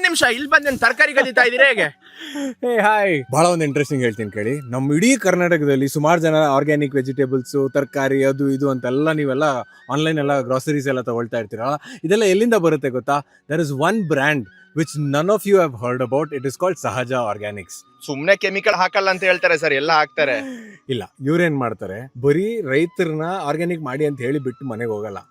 ನಿಮಿಷ ಇಲ್ಲಿ ಬಂದು ತರಕಾರಿ ಕದೀತಾ ಇದೀರಾ ಹೇಗೆ? ಹೇ ಹಾಯ್, ಬಹಳ ಒಂದು ಇಂಟ್ರೆಸ್ಟಿಂಗ್ ಹೇಳ್ತೀನಿ ಕೇಳಿ. ನಮ್ಮ ಇಡೀ ಕರ್ನಾಟಕದಲ್ಲಿ ಸುಮಾರು ಜನ ಆರ್ಗ್ಯಾನಿಕ್ ವೆಜಿಟೇಬಲ್ಸ್, ತರಕಾರಿ ಅದು ಇದು ಅಂತೆಲ್ಲ ನೀವೆಲ್ಲ ಆನ್ಲೈನ್ ಎಲ್ಲ ಗ್ರಾಸರೀಸ್ ಎಲ್ಲ ತಗೊಳ್ತಾ ಇರ್ತೀರಲ್ಲ, ಇದೆಲ್ಲ ಎಲ್ಲಿಂದ ಬರುತ್ತೆ ಗೊತ್ತಾ? There is one brand which none of you have heard about. It is called Sahaja organics. ಸುಮ್ನೆ ಕೆಮಿಕಲ್ ಹಾಕಲ್ಲ ಅಂತ ಹೇಳ್ತಾರೆ ಸರ್, ಎಲ್ಲ ಹಾಕ್ತಾರೆ. ಇಲ್ಲ, ಇವ್ರೇನ್ ಮಾಡ್ತಾರೆ, ಬರೀ ರೈತರನ್ನ ಆರ್ಗ್ಯಾನಿಕ್ ಮಾಡಿ ಅಂತ ಹೇಳಿ ಬಿಟ್ಟು ಮನೆಗೆ ಹೋಗಲ್ಲ.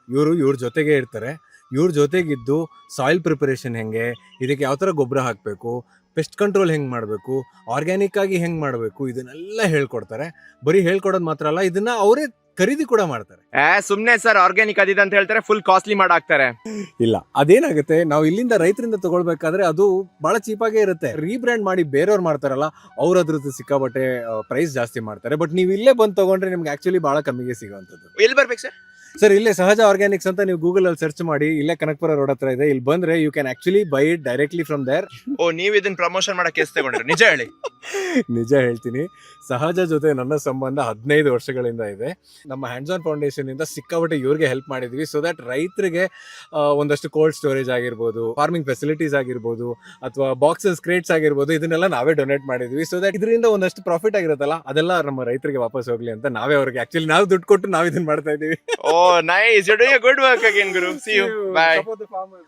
ಇವ್ರ ಜೊತೆಗೆ ಇರ್ತಾರೆ. ಇವ್ರ ಜೊತೆಗಿದ್ದು ಸಾಯಿಲ್ ಪ್ರಿಪರೇಷನ್ ಹೆಂಗೆ, ಇದಕ್ಕೆ ಯಾವ ಥರ ಗೊಬ್ಬರ ಹಾಕಬೇಕು, ಪೆಸ್ಟ್ ಕಂಟ್ರೋಲ್ ಹೆಂಗೆ ಮಾಡಬೇಕು, ಆರ್ಗ್ಯಾನಿಕ್ ಆಗಿ ಹೆಂಗೆ ಮಾಡಬೇಕು, ಇದನ್ನೆಲ್ಲ ಹೇಳ್ಕೊಡ್ತಾರೆ. ಬರೀ ಹೇಳ್ಕೊಡೋದು ಮಾತ್ರ ಅಲ್ಲ, ಇದನ್ನ ಅವರೇ ಖರೀದಿ ಕೂಡ ಮಾಡ್ತಾರೆ. ಸುಮ್ನೆ ಸರ್ ಆರ್ಗ್ಯಾನಿಕ್ ಅದಿದೆ ಅಂತ ಹೇಳ್ತಾರೆ, ಫುಲ್ ಕಾಸ್ಟ್ಲಿ ಮಾಡಾಕ್ತಾರೆ. ಇಲ್ಲ, ಅದೇನಾಗುತ್ತೆ, ನಾವು ಇಲ್ಲಿಂದ ರೈತರಿಂದ ತಗೊಳ್ಬೇಕಾದ್ರೆ ಅದು ಬಹಳ ಚೀಪಾಗೇ ಇರುತ್ತೆ. ರೀಬ್ರ್ಯಾಂಡ್ ಮಾಡಿ ಬೇರೆಯವ್ರು ಮಾಡ್ತಾರಲ್ಲ, ಅವ್ರ ಅದ್ರದ್ದು ಸಿಕ್ಕಾಬಟ್ಟೆ ಪ್ರೈಸ್ ಜಾಸ್ತಿ ಮಾಡ್ತಾರೆ. ಬಟ್ ನೀವು ಇಲ್ಲೇ ಬಂದು ತಗೊಂಡ್ರೆ ನಿಮ್ಗೆ ಆಕ್ಚುಲಿ ಬಹಳ ಕಮ್ಮಿಗೆ ಸಿಗುವಂಥದ್ದು. ಎಲ್ಲಿ ಬರ್ಬೇಕು ಸರ್? ಸರ್, ಇಲ್ಲೇ ಸಹಜ ಆರ್ಗ್ಯಾನಿಕ್ಸ್ ಅಂತ ನೀವು ಗೂಗಲ್ ಅಲ್ಲಿ ಸರ್ಚ್ ಮಾಡಿ, ಇಲ್ಲೇ ಕನಕಪುರ ರೋಡ್ ಹತ್ರ ಇದೆ. ಇಲ್ಲಿ ಬಂದ್ರೆ you can actually buy it directly from there. Oh, ನೀವ್ ಇದನ್ನ ಪ್ರಮೋಷನ್ ಮಾಡಕ್ಕೆ ಎಷ್ಟು ತಗೊಂಡ್ರಿ? ನಿಜ ಹೇಳಿ. ನಿಜ ಹೇಳ್ತೀನಿ, ಸಹಜ ಜೊತೆ ನನ್ನ ಸಂಬಂಧ 15 ವರ್ಷಗಳಿಂದ ಇದೆ. ನಮ್ಮ ಹ್ಯಾಂಡ್ಸ್ ಆನ್ ಫೌಂಡೇಶನ್ ಇಂದ ಸಿಕ್ಕಾಬಟ್ಟೆ ಇವ್ರಿಗೆ ಹೆಲ್ಪ್ ಮಾಡಿದ್ವಿ, ಸೊ ದಟ್ ರೈತರಿಗೆ ಒಂದಷ್ಟು ಕೋಲ್ಡ್ ಸ್ಟೋರೇಜ್ ಆಗಿರ್ಬೋದು, ಫಾರ್ಮಿಂಗ್ ಫೆಸಿಲಿಟೀಸ್ ಆಗಿರ್ಬೋದು, ಅಥವಾ ಬಾಕ್ಸಸ್, ಕ್ರೇಟ್ಸ್ ಆಗಿರ್ಬೋದು, ಇದನ್ನೆಲ್ಲ ನಾವೇ ಡೊನೇಟ್ ಮಾಡಿದ್ವಿ. ಸೊ ದಟ್ ಇದರಿಂದ ಒಂದಷ್ಟು ಪ್ರಾಫಿಟ್ ಆಗಿರುತ್ತಲ್ಲ, ಅದೆಲ್ಲ ನಮ್ಮ ರೈತರಿಗೆ ವಾಪಸ್ ಹೋಗ್ಲಿ ಅಂತ ನಾವೇ ಅವ್ರಿಗೆ ಆಕ್ಚುಲಿ ನಾವು ದುಡ್ಡು ಕೊಟ್ಟು ನಾವು ಇದನ್ನ ಮಾಡ್ತಾ ಇದೀವಿ. Oh nice, you doing good work again ಗುರು. See you, bye. Support the farmers.